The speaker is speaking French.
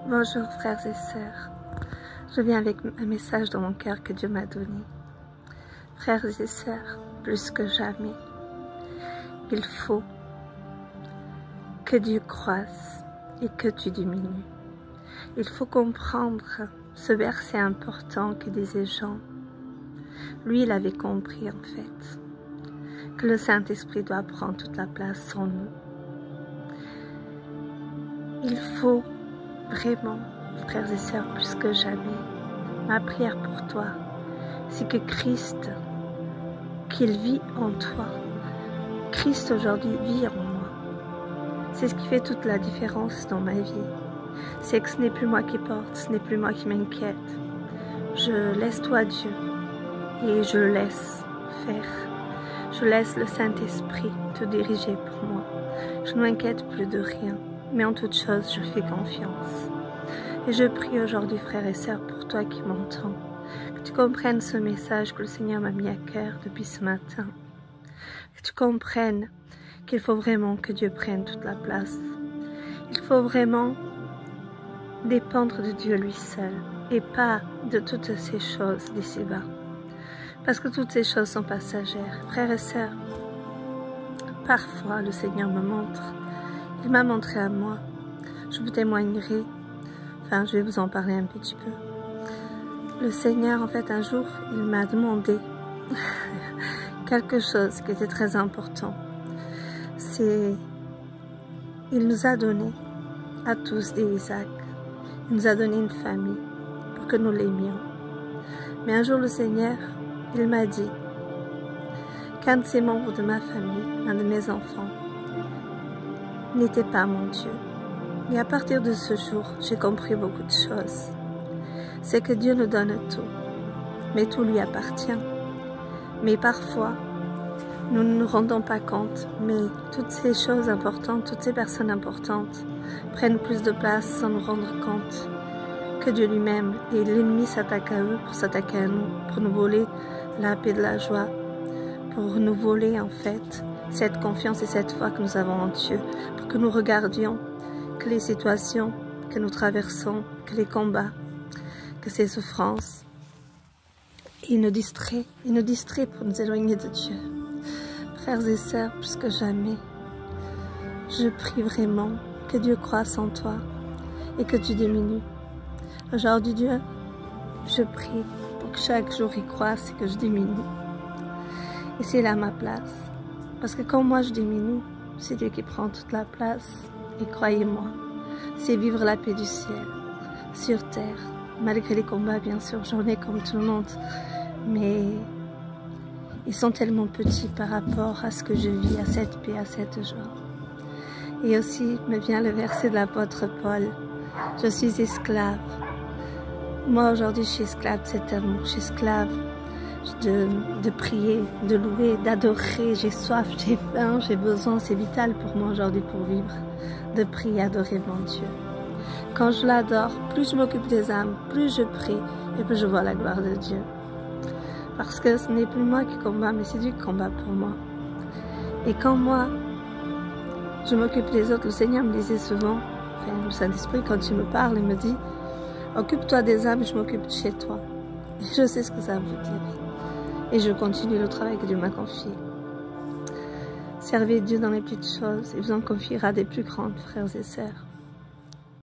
Bonjour frères et sœurs, je viens avec un message dans mon cœur que Dieu m'a donné. Frères et sœurs, plus que jamais, il faut que Dieu croisse et que tu diminues. Il faut comprendre ce verset important que disait Jean. Lui, il avait compris en fait que le Saint-Esprit doit prendre toute la place en nous. Il faut vraiment, frères et sœurs, plus que jamais, ma prière pour toi, c'est que Christ, qu'il vit en toi, Christ aujourd'hui vit en moi. C'est ce qui fait toute la différence dans ma vie. C'est que ce n'est plus moi qui porte, ce n'est plus moi qui m'inquiète. Je laisse toi Dieu et je le laisse faire. Je laisse le Saint-Esprit te diriger pour moi. Je ne m'inquiète plus de rien. Mais en toute chose, je fais confiance. Et je prie aujourd'hui, frères et sœurs, pour toi qui m'entends, que tu comprennes ce message que le Seigneur m'a mis à cœur depuis ce matin. Que tu comprennes qu'il faut vraiment que Dieu prenne toute la place. Il faut vraiment dépendre de Dieu lui seul et pas de toutes ces choses d'ici-bas. Parce que toutes ces choses sont passagères. Frères et sœurs, parfois le Seigneur me montre. Il m'a montré à moi, je vous témoignerai, enfin je vais vous en parler un petit peu. Le Seigneur, en fait, un jour, il m'a demandé quelque chose qui était très important. Il nous a donné à tous des Isaac, il nous a donné une famille pour que nous l'aimions. Mais un jour, le Seigneur, il m'a dit qu'un de ces membres de ma famille, un de mes enfants, n'était pas mon Dieu. Et à partir de ce jour, j'ai compris beaucoup de choses. C'est que Dieu nous donne tout, mais tout lui appartient. Mais parfois, nous ne nous rendons pas compte, mais toutes ces choses importantes, toutes ces personnes importantes prennent plus de place sans nous rendre compte que Dieu lui-même. Et l'ennemi s'attaque à eux pour s'attaquer à nous, pour nous voler la paix de la joie, pour nous voler en fait cette confiance et cette foi que nous avons en Dieu, pour que nous regardions que les situations que nous traversons, que les combats, que ces souffrances, il nous distrait pour nous éloigner de Dieu. Frères et sœurs, plus que jamais, je prie vraiment que Dieu croisse en toi et que tu diminues. Aujourd'hui, Dieu, je prie pour que chaque jour il croisse et que je diminue. Et c'est là ma place. Parce que quand moi je diminue, c'est Dieu qui prend toute la place. Et croyez-moi, c'est vivre la paix du ciel, sur terre. Malgré les combats, bien sûr, j'en ai comme tout le monde. Mais ils sont tellement petits par rapport à ce que je vis, à cette paix, à cette joie. Et aussi me vient le verset de l'apôtre Paul. Je suis esclave. Moi aujourd'hui je suis esclave de cet amour, je suis esclave de prier, de louer, d'adorer. J'ai soif, j'ai faim, j'ai besoin, c'est vital pour moi aujourd'hui pour vivre, de prier, adorer mon Dieu. Quand je l'adore, plus je m'occupe des âmes, plus je prie et plus je vois la gloire de Dieu. Parce que ce n'est plus moi qui combat, mais c'est Dieu qui combat pour moi. Et quand moi, je m'occupe des autres, le Seigneur me disait souvent, enfin, le Saint-Esprit, quand il me parle, il me dit, occupe-toi des âmes, je m'occupe de chez toi. Et je sais ce que ça veut dire. Et je continue le travail que Dieu m'a confié. Servez Dieu dans les petites choses, il vous en confiera des plus grandes, frères et sœurs.